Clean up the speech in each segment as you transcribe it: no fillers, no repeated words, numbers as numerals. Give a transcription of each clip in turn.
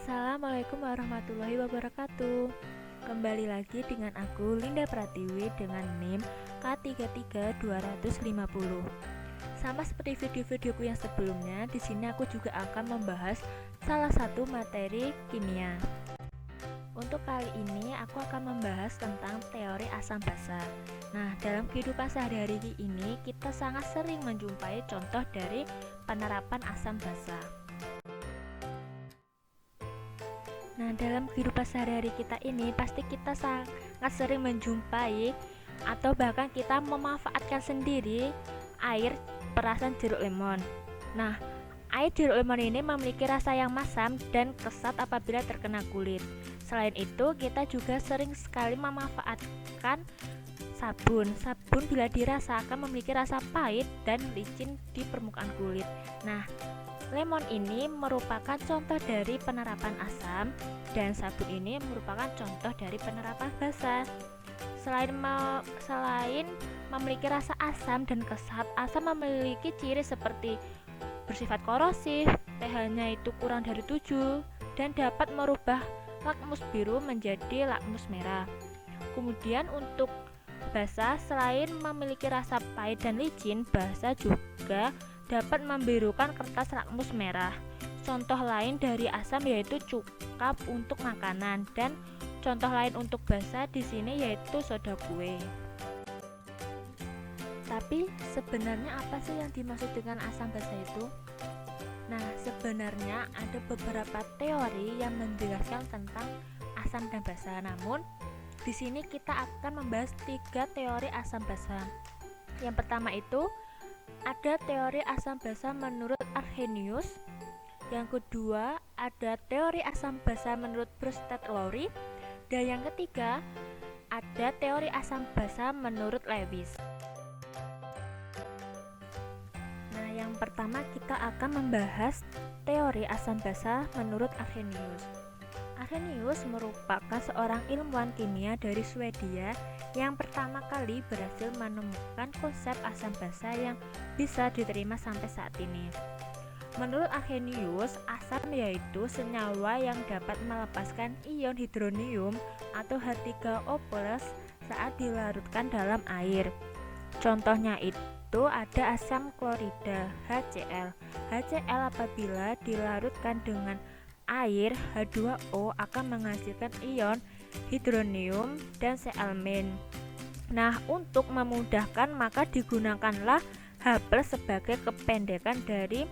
Assalamualaikum warahmatullahi wabarakatuh. Kembali lagi dengan aku Linda Pratiwi dengan NIM K33250. Sama seperti video-videoku yang sebelumnya, di sini aku juga akan membahas salah satu materi kimia. Untuk kali ini aku akan membahas tentang teori asam basa. Nah, dalam kehidupan sehari-hari ini kita sangat sering menjumpai contoh dari penerapan asam basa. Nah, dalam kehidupan sehari-hari kita ini pasti kita sangat sering menjumpai atau bahkan kita memanfaatkan sendiri air perasan jeruk lemon. Nah, air jeruk lemon ini memiliki rasa yang masam dan kesat apabila terkena kulit. Selain itu, kita juga sering sekali memanfaatkan sabun. Sabun bila dirasa akan memiliki rasa pahit dan licin di permukaan kulit. Nah, lemon ini merupakan contoh dari penerapan asam dan sabun ini merupakan contoh dari penerapan basa. Selain memiliki rasa asam dan kesat, asam memiliki ciri seperti bersifat korosif, pH-nya itu kurang dari 7 dan dapat merubah lakmus biru menjadi lakmus merah. Kemudian untuk basa, selain memiliki rasa pahit dan licin, basa juga dapat membirukan kertas lakmus merah. Contoh lain dari asam yaitu cuka untuk makanan dan contoh lain untuk basa di sini yaitu soda kue. Tapi sebenarnya apa sih yang dimaksud dengan asam basa itu? Nah, sebenarnya ada beberapa teori yang menjelaskan tentang asam dan basa. Namun di sini kita akan membahas 3 teori asam basa. Yang pertama itu ada teori asam basa menurut Arrhenius. Yang kedua ada teori asam basa menurut Brustad-Lowry. Dan yang ketiga ada teori asam basa menurut Lewis. Nah, yang pertama kita akan membahas teori asam basa menurut Arrhenius. Arrhenius merupakan seorang ilmuwan kimia dari Swedia yang pertama kali berhasil menemukan konsep asam basa yang bisa diterima sampai saat ini. Menurut Arrhenius, asam yaitu senyawa yang dapat melepaskan ion hidronium atau H3O+ saat dilarutkan dalam air. Contohnya itu ada asam klorida HCl. HCl apabila dilarutkan dengan air H2O akan menghasilkan ion hidronium dan Cl-. Nah, untuk memudahkan maka digunakanlah H+ sebagai kependekan dari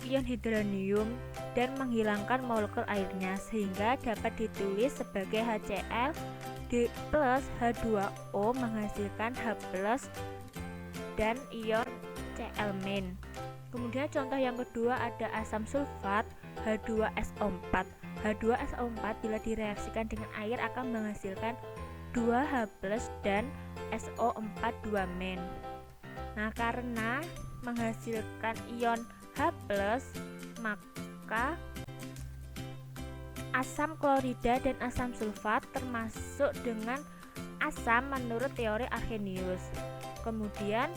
ion hidronium dan menghilangkan molekul airnya sehingga dapat ditulis sebagai HCl plus H2O menghasilkan H+ dan ion Cl-. Kemudian contoh yang kedua ada asam sulfat H2SO4. H2SO4 bila direaksikan dengan air akan menghasilkan 2H+ dan SO4 2-. Nah, karena menghasilkan ion H+, maka asam klorida dan asam sulfat termasuk dengan asam menurut teori Arrhenius. Kemudian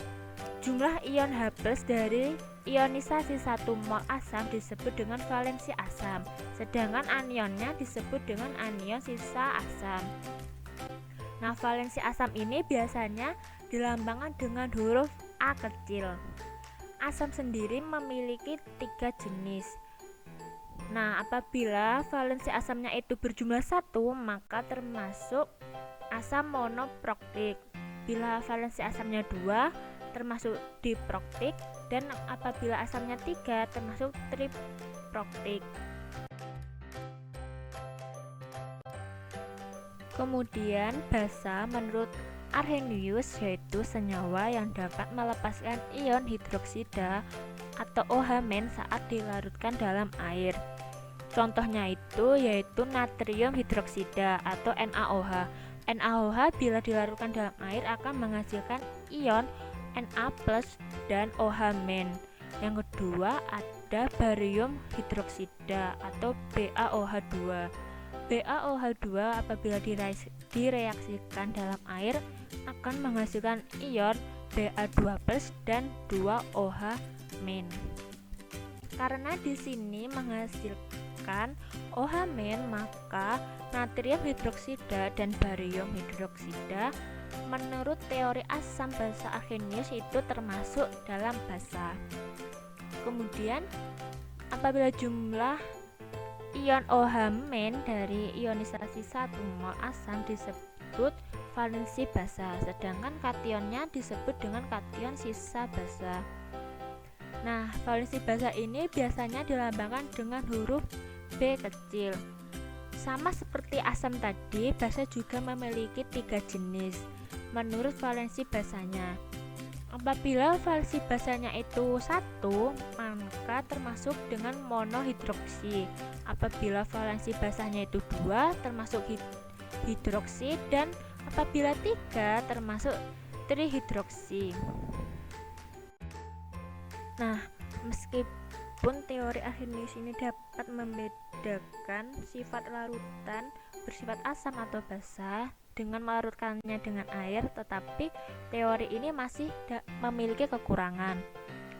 jumlah ion H+ dari ionisasi 1 mol asam disebut dengan valensi asam, sedangkan anionnya disebut dengan anion sisa asam. Nah, valensi asam ini biasanya dilambangkan dengan huruf A kecil. Asam sendiri memiliki 3 jenis. Nah, apabila valensi asamnya itu berjumlah 1, maka termasuk asam monoproktik. Bila valensi asamnya 2, termasuk diproktik, dan apabila asamnya 3 termasuk triproktik. Kemudian basa menurut Arrhenius yaitu senyawa yang dapat melepaskan ion hidroksida atau OH- saat dilarutkan dalam air. Contohnya itu yaitu natrium hidroksida atau NaOH. NaOH bila dilarutkan dalam air akan menghasilkan ion Na+ dan OH-. Yang kedua ada barium hidroksida atau BaOH2. BaOH2 apabila direaksikan dalam air akan menghasilkan ion Ba2+ dan 2OH-. Karena di sini menghasilkan menghasilkan OH-, maka natrium hidroksida dan barium hidroksida menurut teori asam basa Arrhenius itu termasuk dalam basa. Kemudian apabila jumlah ion OH- dari ionisasi 1 mol asam disebut valensi basa, sedangkan kationnya disebut dengan kation sisa basa. Nah, valensi basa ini biasanya dilambangkan dengan huruf B kecil. Sama seperti asam tadi, basa juga memiliki 3 jenis menurut valensi basanya. Apabila valensi basanya itu 1, maka termasuk dengan monohidroksi. Apabila valensi basanya itu 2, termasuk hidroksi, dan apabila 3, termasuk trihidroksi. Nah, meskipun teori Arrhenius ini dapat membedakan sifat larutan bersifat asam atau basa dengan melarutkannya dengan air, tetapi teori ini masih memiliki kekurangan.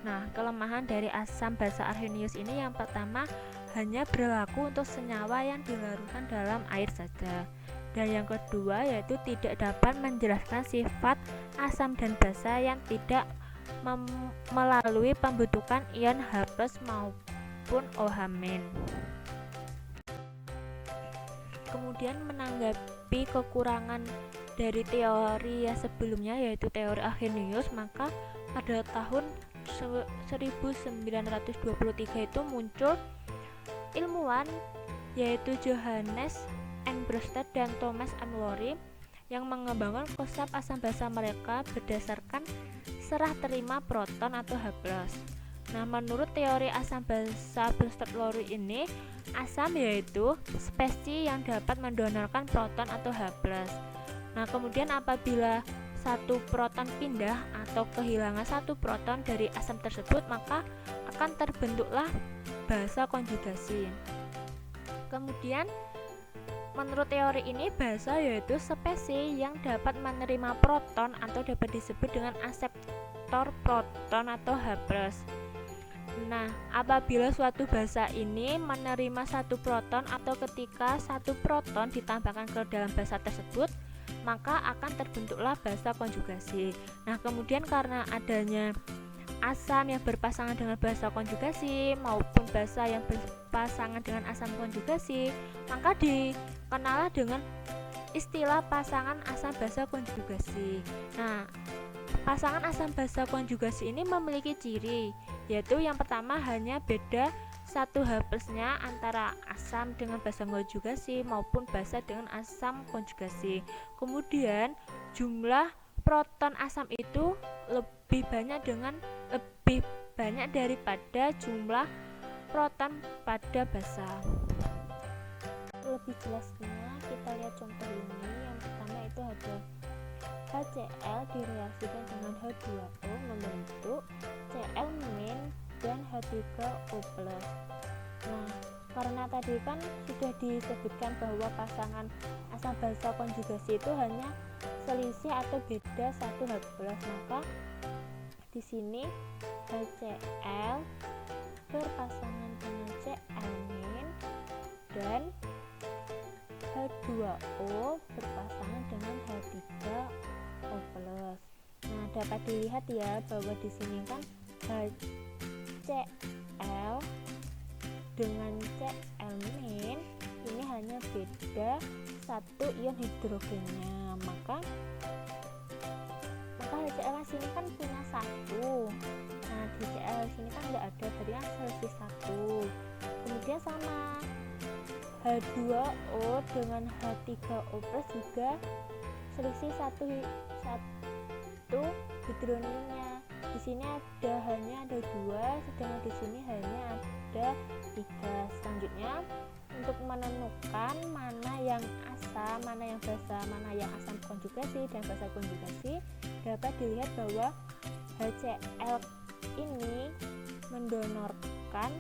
Nah, kelemahan dari asam basa Arrhenius ini yang pertama hanya berlaku untuk senyawa yang dilarutkan dalam air saja. Dan yang kedua yaitu tidak dapat menjelaskan sifat asam dan basa yang tidak melalui pembentukan ion H+ maupun OH-. Kemudian menanggapi kekurangan dari teori yang sebelumnya yaitu teori Arrhenius, maka pada tahun 1923 itu muncul ilmuwan yaitu Johannes N. Brøsted dan Thomas M. Lowry yang mengembangkan konsep asam basa mereka berdasarkan serah terima proton atau H+. Nah, menurut teori asam basa Brøsted-Lowry ini, asam yaitu spesies yang dapat mendonorkan proton atau H+. Nah, kemudian apabila satu proton pindah atau kehilangan satu proton dari asam tersebut, maka akan terbentuklah basa konjugasi. Kemudian menurut teori ini, basa yaitu spesies yang dapat menerima proton atau dapat disebut dengan akseptor proton atau H+. Nah, apabila suatu basa ini menerima satu proton atau ketika satu proton ditambahkan ke dalam basa tersebut, maka akan terbentuklah basa konjugasi. Nah, kemudian karena adanya asam yang berpasangan dengan basa konjugasi maupun basa yang berpasangan dengan asam konjugasi, maka dikenal dengan istilah pasangan asam basa konjugasi. Nah, pasangan asam basa konjugasi ini memiliki ciri, yaitu yang pertama hanya beda satu H+-nya antara asam dengan basa konjugasi maupun basa dengan asam konjugasi. Kemudian jumlah proton asam itu lebih banyak daripada jumlah proton pada basa. Lebih jelasnya kita lihat contoh ini. Yang pertama itu ada HCl direaksikan dengan H2O membentuk Cl- dan H3O+. Nah, karena tadi kan sudah disebutkan bahwa pasangan asam basa konjugasi itu hanya selisih atau beda satu H+, maka di sini HCl berpasangan dengan Cl- dan H2O berpasangan dengan H3O+. Nah, dapat dilihat ya bahwa di sini kan HCl dengan Cl- ini hanya beda satu ion hidrogennya, maka HCl sini kan punya satu. Nah, di Cl sini kan nggak ada, berarti kan selisih satu. Kemudian sama H2O dengan H3O+ juga selisih satu hidronimnya. Di sini hanya ada 2, sedangkan di sini hanya ada 3. Selanjutnya untuk menentukan mana yang asam, mana yang basa, mana yang asam konjugasi dan basa konjugasi, dapat dilihat bahwa HCl ini mendonorkan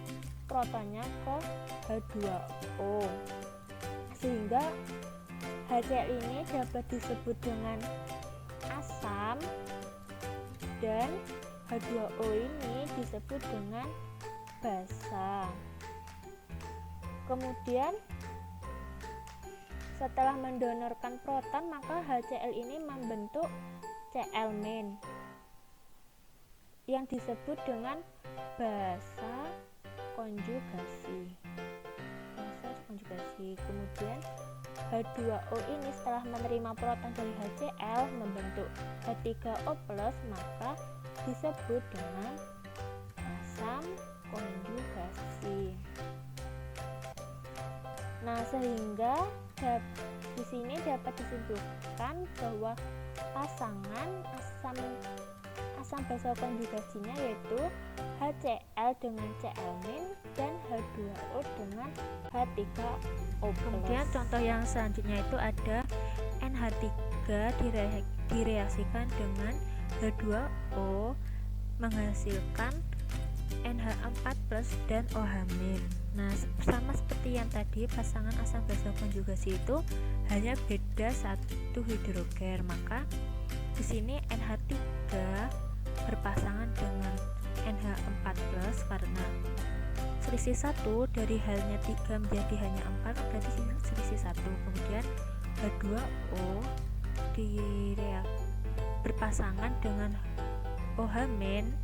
protonnya ke H2O, sehingga HCl ini dapat disebut dengan asam dan H2O ini disebut dengan basa. Kemudian setelah mendonorkan proton, maka HCl ini membentuk Cl- yang disebut dengan basa konjugasi. Kemudian H2O ini setelah menerima proton dari HCl membentuk H3O+, maka disebut dengan asam konjugasi. Nah, sehingga di sini dapat disimpulkan bahwa pasangan asam basa konjugasinya yaitu HCl dengan Cl- dan H2O dengan H3O+. Kemudian contoh yang selanjutnya itu ada NH3 direaksikan dengan H2O menghasilkan NH4+ dan OH-. Nah, sama seperti yang tadi, pasangan asam basa konjugasi itu hanya beda satu hidrogen. Maka di sini NH3 berpasangan dengan NH4+ karena selisih 1 dari halnya 3 menjadi hanya 4, berarti selisih 1. Kemudian H2O berpasangan dengan OH-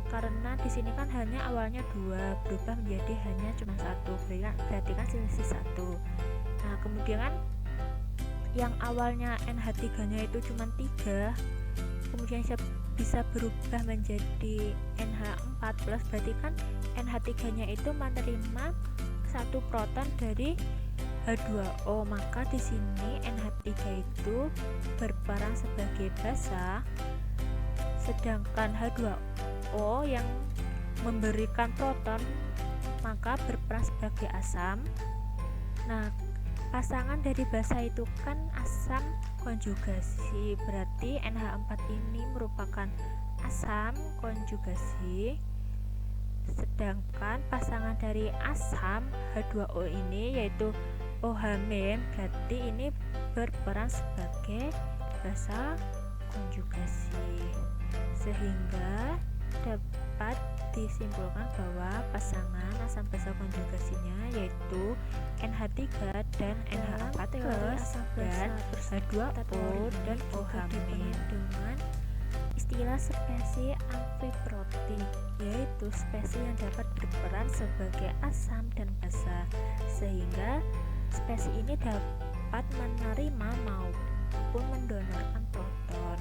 karena di sini kan hanya awalnya 2 berubah menjadi hanya cuma 1, berarti kan selisih 1. Nah, kemudian yang awalnya NH3 nya itu cuma 3 kemudian bisa berubah menjadi NH4+, berarti kan NH3 nya itu menerima 1 proton dari H2O, maka di sini NH3 itu berperan sebagai basa, sedangkan H2O yang memberikan proton maka berperan sebagai asam. Nah, pasangan dari basa itu kan asam konjugasi, berarti NH4 ini merupakan asam konjugasi, sedangkan pasangan dari asam H2O ini yaitu OH- berarti ini berperan sebagai basa konjugasi, sehingga dapat disimpulkan bahwa pasangan asam basa konjugasinya yaitu NH3 dan NH4+ dan H2O dan OH- dengan istilah spesies amfiprotik, yaitu spesies yang dapat berperan sebagai asam dan basa, sehingga spesies ini dapat menerima maupun mendonorkan proton.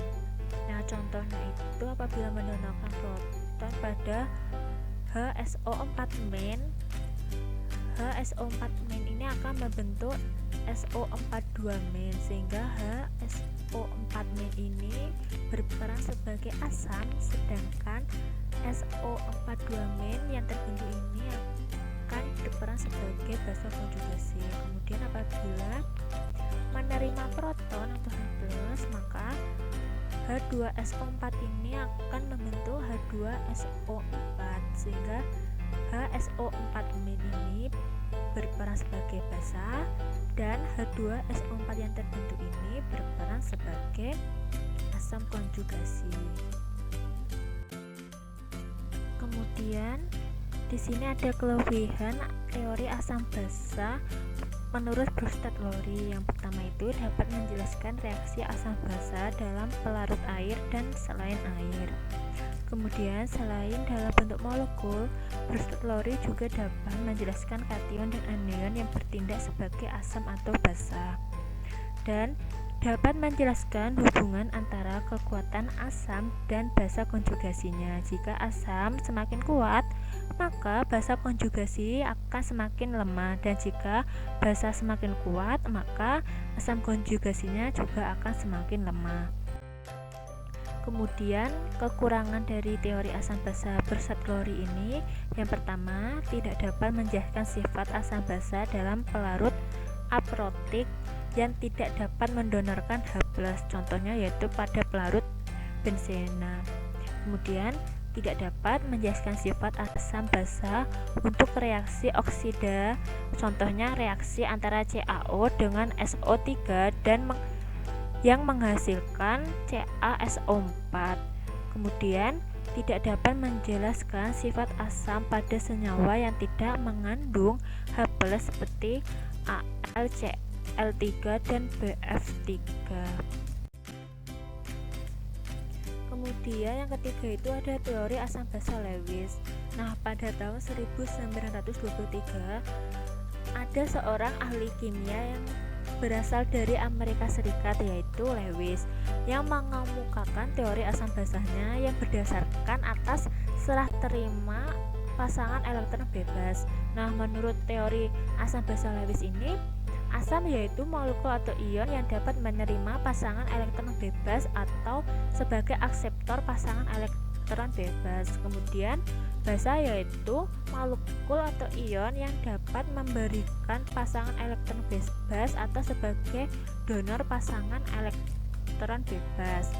Nah, contohnya itu apabila mendonorkan proton pada HSO4-, HSO4- ini akan membentuk SO42-, sehingga HSO4- ini berperan sebagai asam, sedangkan SO42- yang terbentuk ini akan berperan sebagai basa konjugasi. Kemudian apabila menerima proton atau H+, maka H2SO4 ini akan membentuk H2SO4, sehingga HSO4- ini berperan sebagai basa dan H2SO4 yang terbentuk ini berperan sebagai asam konjugasi. Kemudian di sini ada kelebihan teori asam basa menurut Brustad-Lowry. Yang pertama itu dapat menjelaskan reaksi asam basa dalam pelarut air dan selain air. Kemudian selain dalam bentuk molekul, Brustad-Lowry juga dapat menjelaskan kation dan anion yang bertindak sebagai asam atau basa, dan dapat menjelaskan hubungan antara kekuatan asam dan basa konjugasinya. Jika asam semakin kuat, maka basa konjugasi akan semakin lemah, dan jika basa semakin kuat, maka asam konjugasinya juga akan semakin lemah. Kemudian kekurangan dari teori asam basa Brustad-Lowry ini, yang pertama, tidak dapat menjelaskan sifat asam basa dalam pelarut aprotik yang tidak dapat mendonorkan H+, contohnya yaitu pada pelarut benzena. Kemudian tidak dapat menjelaskan sifat asam basa untuk reaksi oksida, contohnya reaksi antara CaO dengan SO3 dan yang menghasilkan CaSO4. Kemudian tidak dapat menjelaskan sifat asam pada senyawa yang tidak mengandung H+ seperti Al, Cl3 dan Bf3. Kemudian yang ketiga itu ada teori asam basa Lewis. Nah, pada tahun 1923 ada seorang ahli kimia yang berasal dari Amerika Serikat, yaitu Lewis, yang mengemukakan teori asam basanya yang berdasarkan atas serah terima pasangan elektron bebas. Nah, menurut teori asam basa Lewis ini, asam yaitu molekul atau ion yang dapat menerima pasangan elektron bebas atau sebagai akseptor pasangan elektron bebas. Kemudian basa yaitu molekul atau ion yang dapat memberikan pasangan elektron bebas atau sebagai donor pasangan elektron bebas.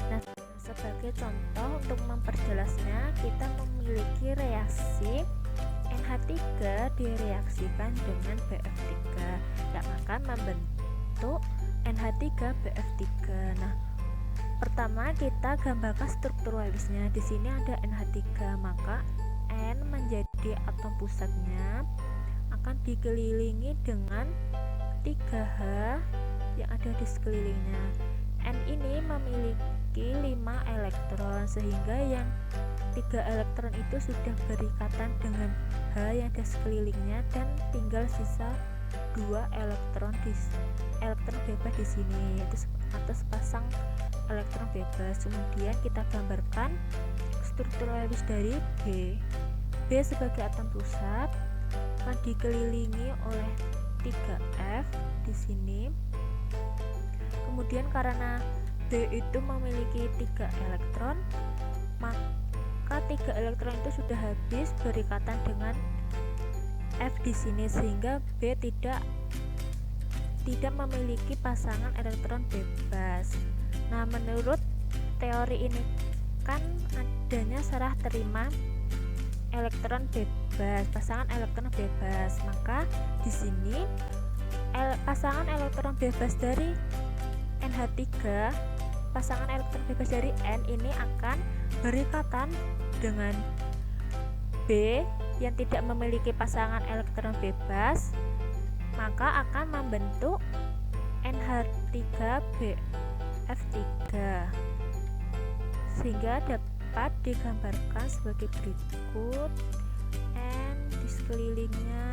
Nah, sebagai contoh untuk memperjelasnya, kita memiliki reaksi NH3 direaksikan dengan Bf3 yang akan membentuk NH3BF3. Nah, pertama kita gambarkan struktur Lewisnya. Di sini ada NH3, maka N menjadi atom pusatnya akan dikelilingi dengan 3H yang ada di sekelilingnya. N ini memiliki 5 elektron, sehingga yang 3 elektron itu sudah berikatan dengan H yang ada sekelilingnya, dan tinggal sisa 2 elektron bebas di sini, yaitu atau sepasang elektron bebas. Kemudian kita gambarkan struktur Lewis dari B. B sebagai atom pusat akan dikelilingi oleh 3F di sini. Kemudian karena B itu memiliki 3 elektron, maka 3 elektron itu sudah habis berikatan dengan F di sini, sehingga B tidak memiliki pasangan elektron bebas. Nah, menurut teori ini kan adanya serah terima elektron bebas, pasangan elektron bebas. Maka di sini pasangan elektron bebas dari NH3, pasangan elektron bebas dari N ini akan berikatan dengan B yang tidak memiliki pasangan elektron bebas, maka akan membentuk NH3BF3, sehingga dapat digambarkan sebagai berikut. N di sekelilingnya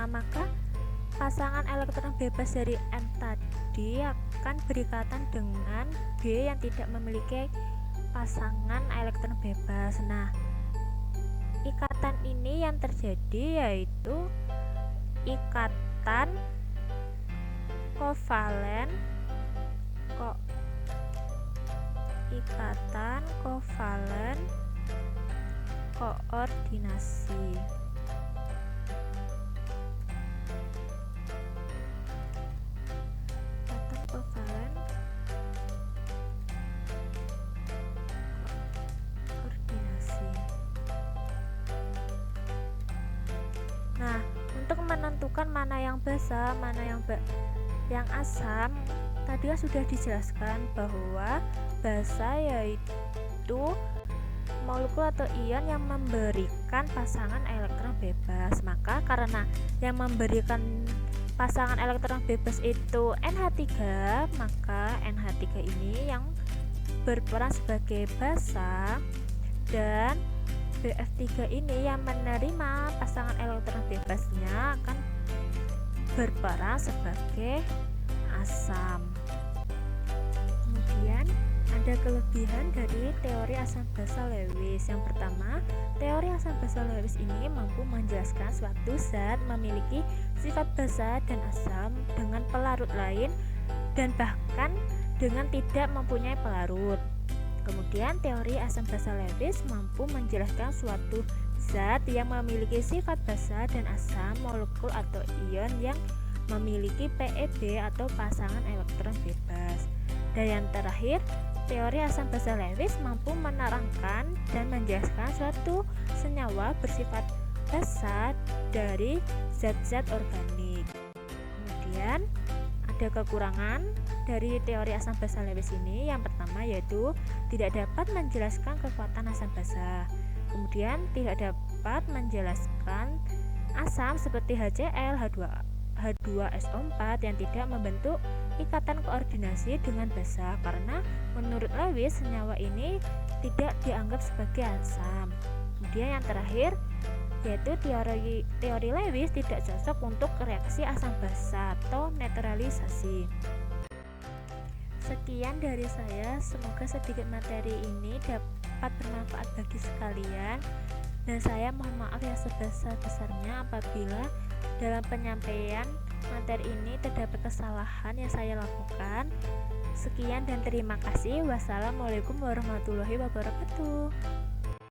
maka pasangan elektron bebas dari N tadi akan berikatan dengan B yang tidak memiliki pasangan elektron bebas. Nah, ikatan ini yang terjadi yaitu ikatan kovalen koordinasi. Nah, untuk menentukan mana yang basa, mana yang asam, tadi sudah dijelaskan bahwa basa yaitu molekul atau ion yang memberikan pasangan elektron bebas. Maka karena yang memberikan pasangan elektron bebas itu NH3, maka NH3 ini yang berperan sebagai basa, dan BF3 ini yang menerima pasangan elektron bebasnya akan berperan sebagai asam. Kemudian ada kelebihan dari teori asam basa Lewis. Yang pertama, teori asam basa Lewis ini mampu menjelaskan suatu zat memiliki sifat basa dan asam dengan pelarut lain dan bahkan dengan tidak mempunyai pelarut. Kemudian teori asam basa Lewis mampu menjelaskan suatu zat yang memiliki sifat basa dan asam, molekul atau ion yang memiliki PeB atau pasangan elektron bebas. Dan yang terakhir, teori asam basa Lewis mampu menerangkan dan menjelaskan suatu senyawa bersifat basa dari zat-zat organik. Kemudian ada kekurangan dari teori asam basa Lewis ini. Yang pertama yaitu tidak dapat menjelaskan kekuatan asam basa. Kemudian tidak dapat menjelaskan asam seperti HCl, H2SO4 yang tidak membentuk ikatan koordinasi dengan basa, karena menurut Lewis senyawa ini tidak dianggap sebagai asam. Kemudian yang terakhir yaitu teori Lewis tidak cocok untuk reaksi asam basa atau netralisasi. Sekian dari saya, semoga sedikit materi ini dapat bermanfaat bagi sekalian, dan saya mohon maaf yang sebesar-besarnya apabila dalam penyampaian materi ini terdapat kesalahan yang saya lakukan. Sekian dan terima kasih. Wassalamualaikum warahmatullahi wabarakatuh.